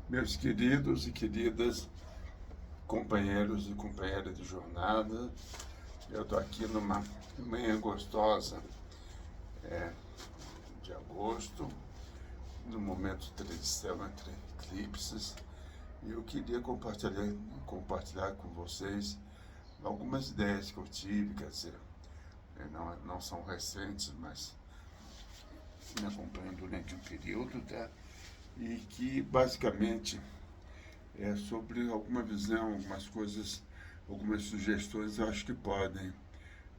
Meus queridos e queridas companheiros e companheiras de jornada, eu estou aqui numa manhã gostosa de agosto, no momento de transição entre eclipses, e eu queria compartilhar com vocês algumas ideias que eu tive, quer dizer, não são recentes, mas me acompanham durante um período, tá? E que basicamente é sobre alguma visão, algumas coisas, algumas sugestões eu acho que podem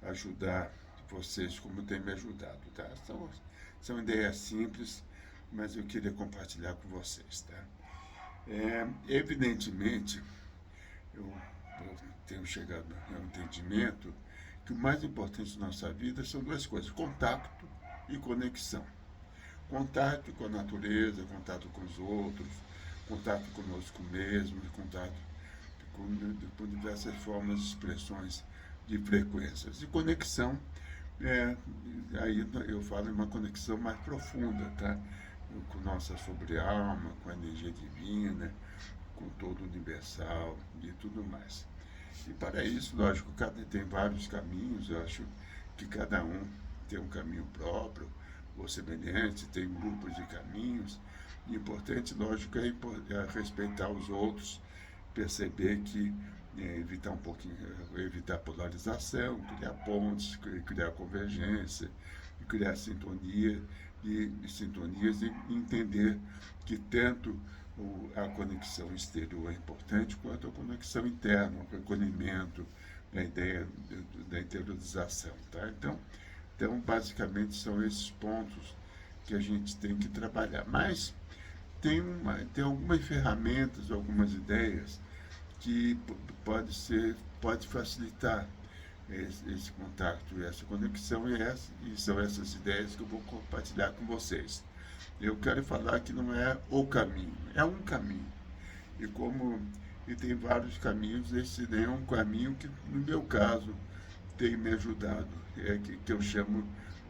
ajudar vocês como tem me ajudado, tá? São ideias simples, mas eu queria compartilhar com vocês, tá? Evidentemente, eu tenho chegado ao entendimento que o mais importante na nossa vida são duas coisas: contato e conexão. Contato com a natureza, contato com os outros, contato conosco mesmo, contato com diversas formas de expressões de frequências. E conexão, aí eu falo em uma conexão mais profunda, tá? Com nossa sobre-alma, com a energia divina, com todo o universal e tudo mais. E para isso, lógico, tem vários caminhos, eu acho que cada um tem um caminho próprio, ou semelhante, tem grupos de caminhos. O importante, lógico, é respeitar os outros, perceber que evitar um pouquinho, evitar polarização, criar pontes, criar convergência, criar sintonias e entender que tanto a conexão exterior é importante quanto a conexão interna, o recolhimento, a ideia da interiorização. Tá? Então, basicamente, são esses pontos que a gente tem que trabalhar. Mas tem algumas ferramentas, algumas ideias que pode facilitar esse contato, essa conexão e são essas ideias que eu vou compartilhar com vocês. Eu quero falar que não é o caminho, é um caminho. E tem vários caminhos, esse é um caminho que, no meu caso, tem me ajudado, que eu chamo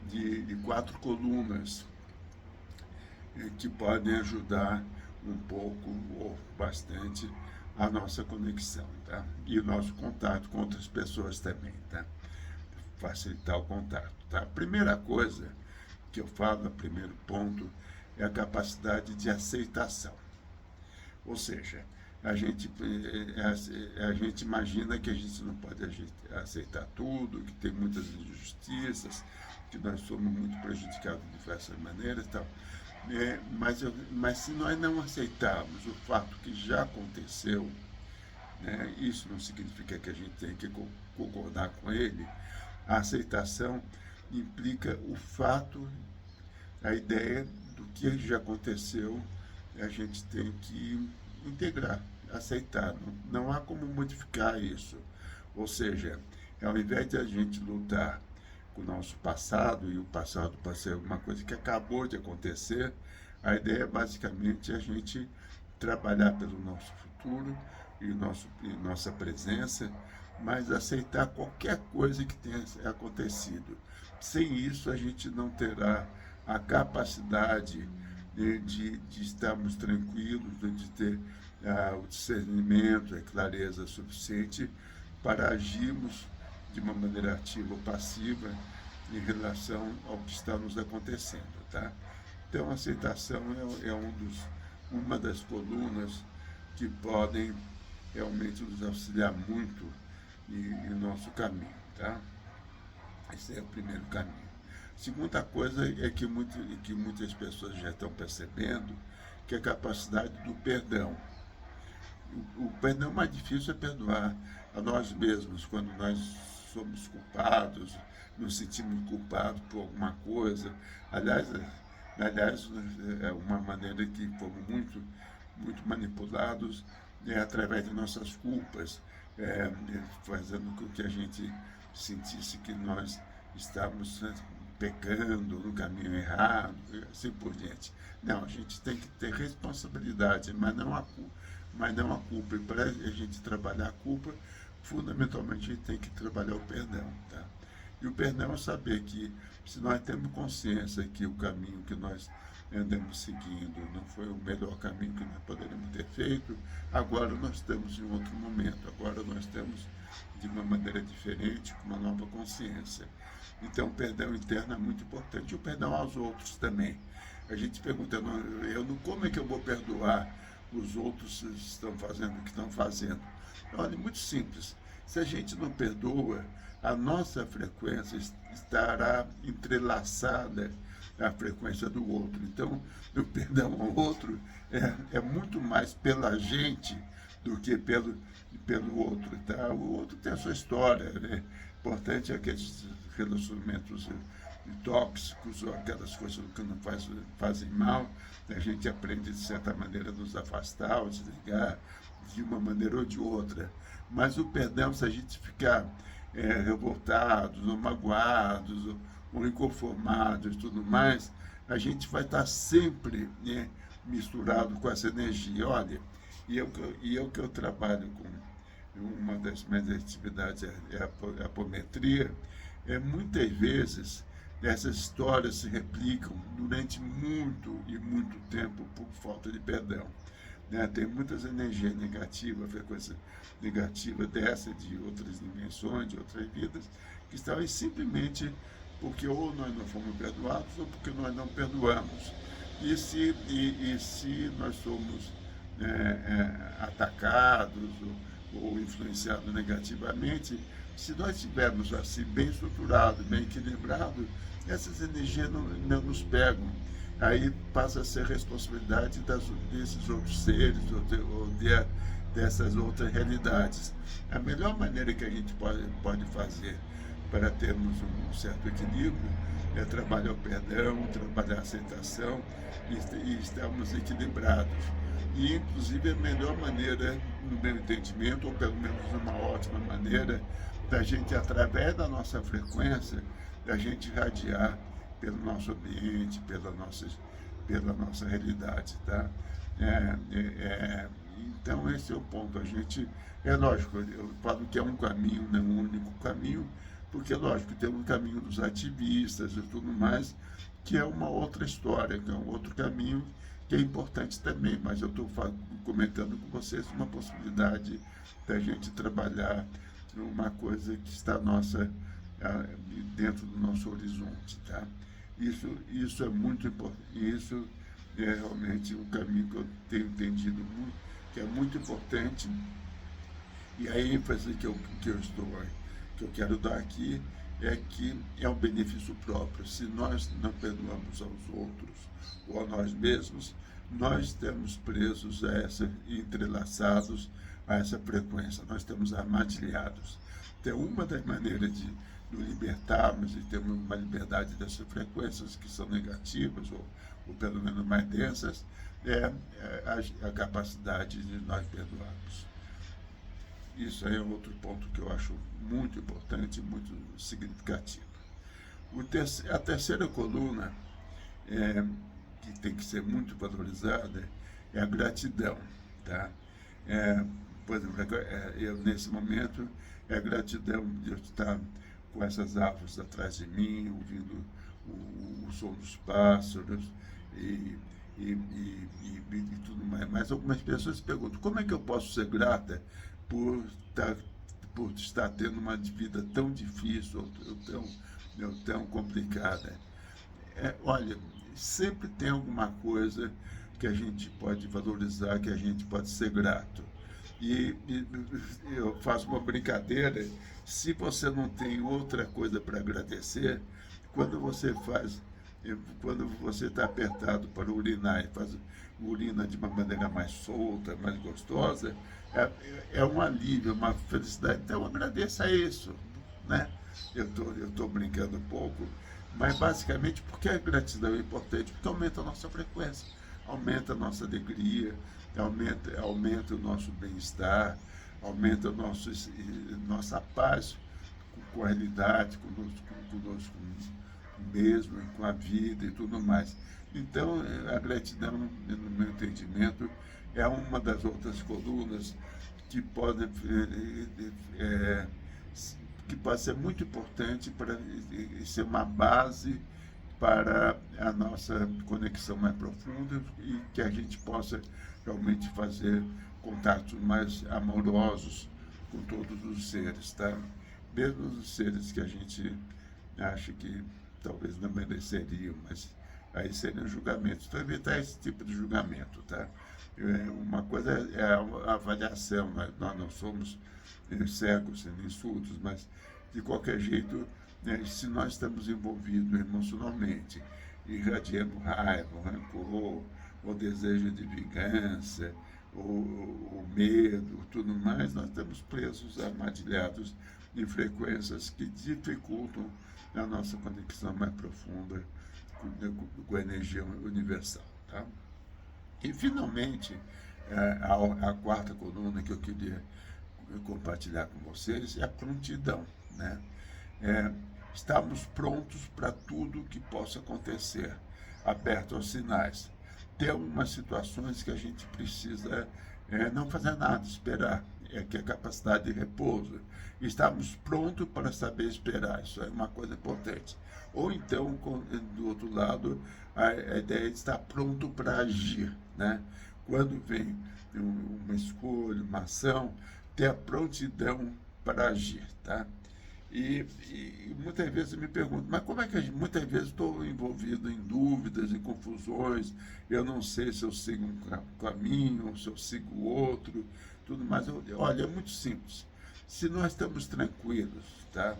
de quatro colunas, que podem ajudar um pouco ou bastante a nossa conexão, tá? E o nosso contato com outras pessoas também, tá? Facilitar o contato, tá? A primeira coisa que eu falo, o primeiro ponto, é a capacidade de aceitação. Ou seja, a gente imagina que a gente não pode aceitar tudo, que tem muitas injustiças, que nós somos muito prejudicados de diversas maneiras e tal. Mas se nós não aceitarmos o fato que já aconteceu, né, isso não significa que a gente tem que concordar com ele. A aceitação implica o fato, a ideia do que já aconteceu, a gente tem que integrar, aceitar. Não há como modificar isso. Ou seja, ao invés de a gente lutar com o nosso passado, e o passado pode ser alguma coisa que acabou de acontecer, a ideia basicamente é a gente trabalhar pelo nosso futuro e nossa presença, mas aceitar qualquer coisa que tenha acontecido. Sem isso, a gente não terá a capacidade de estarmos tranquilos, de ter o discernimento, a clareza suficiente para agirmos de uma maneira ativa ou passiva em relação ao que está nos acontecendo, tá? Então, a aceitação uma das colunas que podem realmente nos auxiliar muito no nosso caminho, tá? Esse é o primeiro caminho. Segunda coisa é que muitas pessoas já estão percebendo que é a capacidade do perdão. O perdão mais difícil é perdoar a nós mesmos quando nós somos culpados, nos sentimos culpados por alguma coisa. Aliás, é uma maneira que fomos muito manipulados através de nossas culpas, fazendo com que a gente sentisse que nós estávamos pecando no caminho errado, e assim por diante. Não, a gente tem que ter responsabilidade, mas não a culpa. E para a gente trabalhar a culpa, fundamentalmente a gente tem que trabalhar o perdão, tá? E o perdão é saber que, se nós temos consciência que o caminho que nós andamos seguindo não foi o melhor caminho que nós poderíamos ter feito, agora nós estamos em outro momento, agora nós estamos de uma maneira diferente, com uma nova consciência. Então, o perdão interno é muito importante. E o perdão aos outros também. A gente pergunta, como é que eu vou perdoar os outros que estão fazendo o que estão fazendo? Olha, é muito simples. Se a gente não perdoa, a nossa frequência estará entrelaçada à frequência do outro. Então, o perdão ao outro é muito mais pela gente do que pelo outro. Tá? O outro tem a sua história, né? Importante é aqueles relacionamentos tóxicos ou aquelas coisas que não fazem mal, a gente aprende de certa maneira a nos afastar ou desligar de uma maneira ou de outra. Mas o perdão, se a gente ficar revoltados ou magoados ou inconformados e tudo mais, a gente vai estar sempre, né, misturado com essa energia. Olha, e eu que eu trabalho com uma das minhas atividades é a apometria, muitas vezes essas histórias se replicam durante muito e muito tempo por falta de perdão. Né? Tem muitas energias negativas, frequência negativa dessa, de outras dimensões, de outras vidas, que estão aí simplesmente porque ou nós não fomos perdoados ou porque nós não perdoamos. E se nós somos atacados ou influenciados negativamente, se nós estivermos assim bem estruturado, bem equilibrado, essas energias não nos pegam. Aí passa a ser responsabilidade desses outros seres ou dessas outras realidades. A melhor maneira que a gente pode fazer para termos um certo equilíbrio é trabalhar o perdão, trabalhar a aceitação e estarmos equilibrados. E, inclusive, a melhor maneira, no meu entendimento, ou pelo menos uma ótima maneira, da gente, através da nossa frequência, da gente irradiar pelo nosso ambiente, pela nossa realidade, tá? Então, esse é o ponto. A gente, é lógico, eu falo que é um caminho, não um único caminho, porque, lógico, tem um caminho dos ativistas e tudo mais, que é uma outra história, que é um outro caminho, que é importante também, mas eu estou comentando com vocês uma possibilidade da gente trabalhar uma coisa que está dentro do nosso horizonte, tá? Isso é muito importante, isso é realmente um caminho que eu tenho entendido muito, que é muito importante, e a ênfase que eu quero dar aqui é que é um benefício próprio. Se nós não perdoamos aos outros ou a nós mesmos, nós estamos presos entrelaçados a essa frequência, nós estamos armadilhados. Então, uma das maneiras de nos libertarmos e termos uma liberdade dessas frequências que são negativas ou pelo menos mais densas, é a capacidade de nós perdoarmos. Isso aí é outro ponto que eu acho muito importante e muito significativo. A terceira coluna, que tem que ser muito valorizada, é a gratidão. Tá? Por exemplo, eu nesse momento, é a gratidão de eu estar com essas árvores atrás de mim, ouvindo o som dos pássaros e tudo mais. Mas algumas pessoas se perguntam, como é que eu posso ser grata por estar tendo uma vida tão difícil ou tão complicada? Olha, sempre tem alguma coisa que a gente pode valorizar, que a gente pode ser grato. E eu faço uma brincadeira, se você não tem outra coisa para agradecer, quando você está apertado para urinar e urina de uma maneira mais solta, mais gostosa, é um alívio, uma felicidade. Então agradeça isso, né? Eu tô brincando um pouco, mas basicamente porque a gratidão é importante, porque aumenta a nossa frequência, aumenta a nossa alegria, aumenta o nosso bem-estar, aumenta nossa paz com a realidade, conosco mesmo, com a vida e tudo mais. Então, a gratidão, no meu entendimento, é uma das outras colunas que pode ser muito importante para ser uma base para a nossa conexão mais profunda e que a gente possa realmente fazer contatos mais amorosos com todos os seres, tá? Mesmo os seres que a gente acha que talvez não mereceriam, mas aí seriam julgamentos. Então, evitar esse tipo de julgamento, tá? Uma coisa é a avaliação, nós não somos cegos, sendo insultos, mas de qualquer jeito, né, se nós estamos envolvidos emocionalmente, irradiando raiva, rancor, o desejo de vingança, o medo, tudo mais, nós estamos presos, armadilhados em frequências que dificultam a nossa conexão mais profunda com a energia universal. Tá? E, finalmente, a quarta coluna que eu queria compartilhar com vocês é a prontidão. Né? Estamos prontos para tudo que possa acontecer, aberto aos sinais. Tem algumas situações que a gente precisa não fazer nada, esperar, que é a capacidade de repouso. Estamos prontos para saber esperar, isso é uma coisa importante. Ou então, do outro lado, a ideia de estar pronto para agir. Né? Quando vem uma escolha, uma ação, ter a prontidão para agir. Tá? E muitas vezes eu me pergunto, mas como é que muitas vezes estou envolvido em dúvidas, em confusões, eu não sei se eu sigo um caminho, se eu sigo outro, tudo mais. Olha, é muito simples. Se nós estamos tranquilos, tá?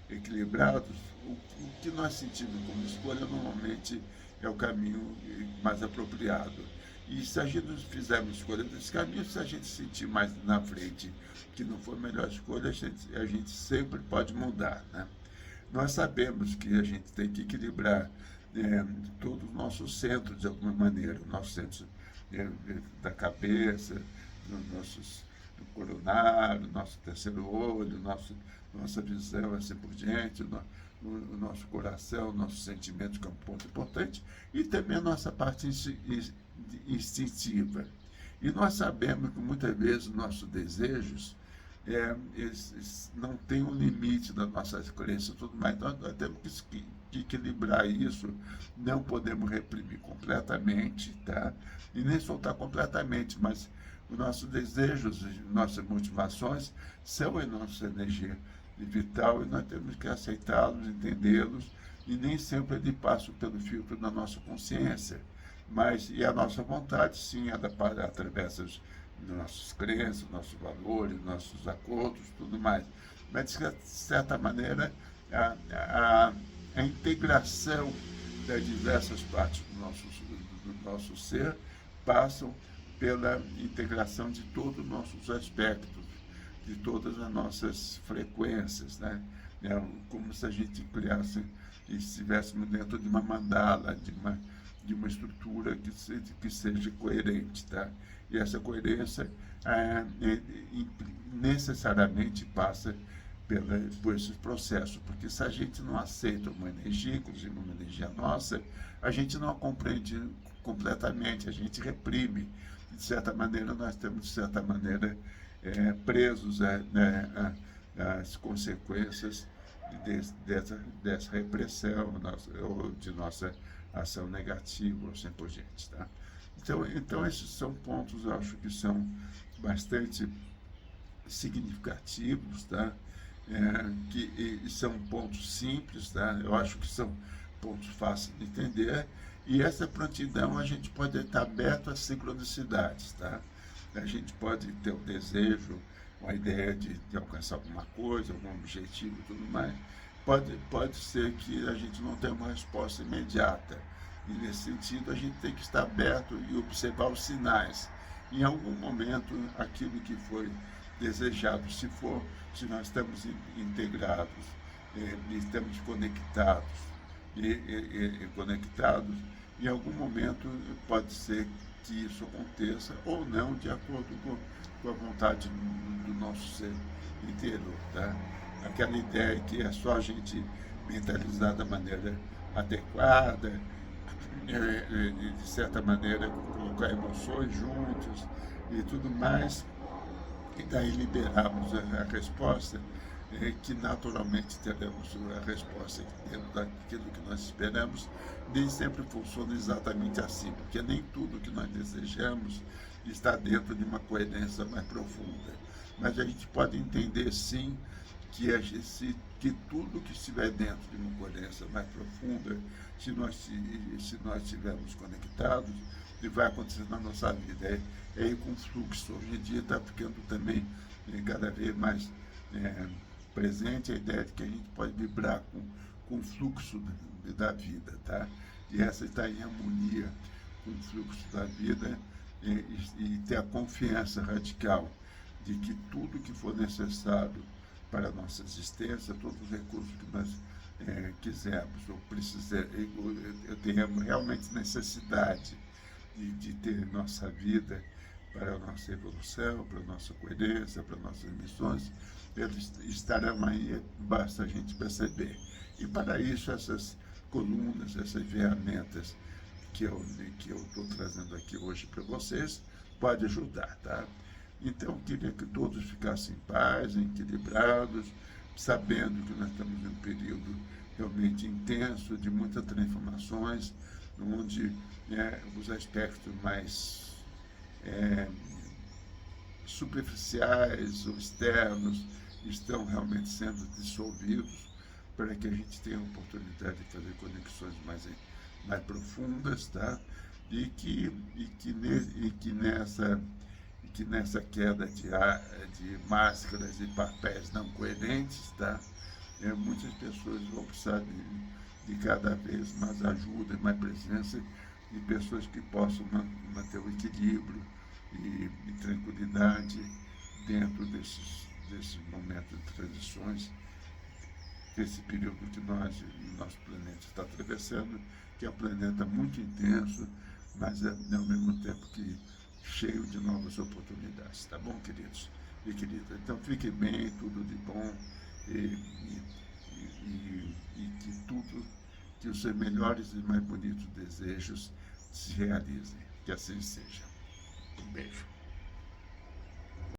Equilibrados, o que nós sentimos como escolha normalmente é o caminho mais apropriado. E se a gente fizermos escolha desse caminho, se a gente sentir mais na frente que não for a melhor escolha, a gente sempre pode mudar. Né? Nós sabemos que a gente tem que equilibrar todo o nosso centro, de alguma maneira, o nosso centro da cabeça, do coronário, nosso terceiro olho, nossa visão, assim por diante, o nosso coração, nossos sentimentos, que é um ponto importante, e também a nossa parte instintiva. E nós sabemos que muitas vezes nossos desejos eles não têm um limite das nossas crenças e tudo mais. Nós temos que equilibrar isso, não podemos reprimir completamente, tá? E nem soltar completamente, mas os nossos desejos, nossas motivações são a nossa energia vital e nós temos que aceitá-los, entendê-los, e nem sempre eles passam pelo filtro da nossa consciência. Mas, e a nossa vontade, sim, ela atravessa as nossas crenças, nossos valores, nossos acordos, tudo mais. Mas, de certa maneira, a integração das diversas partes do nosso ser passam pela integração de todos os nossos aspectos, de todas as nossas frequências, né? É como se a gente criasse e estivéssemos dentro de uma mandala, de uma estrutura que seja coerente, tá? E essa coerência necessariamente passa por esses processos, porque se a gente não aceita uma energia, inclusive uma energia nossa, a gente não a compreende completamente, a gente reprime. De certa maneira, nós estamos, de certa maneira, presos às consequências dessa repressão ou de nossa ação negativa, assim por diante. Tá? Então, esses são pontos, eu acho que são bastante significativos, tá? Que são pontos simples, tá? Eu acho que são pontos fáceis de entender, e essa prontidão a gente pode estar aberto às sincronicidades, tá? A gente pode ter o desejo, uma ideia de alcançar alguma coisa, algum objetivo e tudo mais. Pode ser que a gente não tenha uma resposta imediata, e nesse sentido a gente tem que estar aberto e observar os sinais. Em algum momento, aquilo que foi desejado, se nós estamos integrados, estamos conectados, em algum momento pode ser que isso aconteça ou não, de acordo com a vontade do nosso ser interior. Tá? Aquela ideia que é só a gente mentalizar da maneira adequada, de certa maneira colocar emoções juntos e tudo mais, e daí liberarmos a resposta, que naturalmente teremos a resposta dentro daquilo que nós esperamos. Nem sempre funciona exatamente assim, porque nem tudo que nós desejamos está dentro de uma coerência mais profunda. Mas a gente pode entender, sim, que tudo que estiver dentro de uma coerência mais profunda, se nós estivermos conectados, e vai acontecer na nossa vida. É ir com fluxo. Hoje em dia está ficando também cada vez mais é, presente a ideia de que a gente pode vibrar com o fluxo da vida, tá? E essa está em harmonia com o fluxo da vida e ter a confiança radical de que tudo que for necessário para a nossa existência, todos os recursos que nós quisermos ou precisamos, eu tenhamos realmente necessidade de ter nossa vida para a nossa evolução, para a nossa coerência, para as nossas missões, eles estarão aí, basta a gente perceber. E para isso, essas colunas, essas ferramentas que eu estou trazendo aqui hoje para vocês, pode ajudar, tá? Então, eu queria que todos ficassem em paz, equilibrados, sabendo que nós estamos em um período realmente intenso, de muitas transformações, onde os aspectos mais superficiais ou externos estão realmente sendo dissolvidos para que a gente tenha a oportunidade de fazer conexões mais profundas, tá? E que nessa queda de máscaras e papéis não coerentes, tá? Muitas pessoas vão precisar de cada vez mais ajuda e mais presença de pessoas que possam manter o equilíbrio e tranquilidade dentro desses momentos de transições, desse período que o nosso planeta está atravessando, que é um planeta muito intenso, mas ao mesmo tempo que cheio de novas oportunidades. Tá bom, queridos e queridas? Então fiquem bem, tudo de bom e que os seus melhores e mais bonitos desejos se realizem. Que assim seja. Um beijo.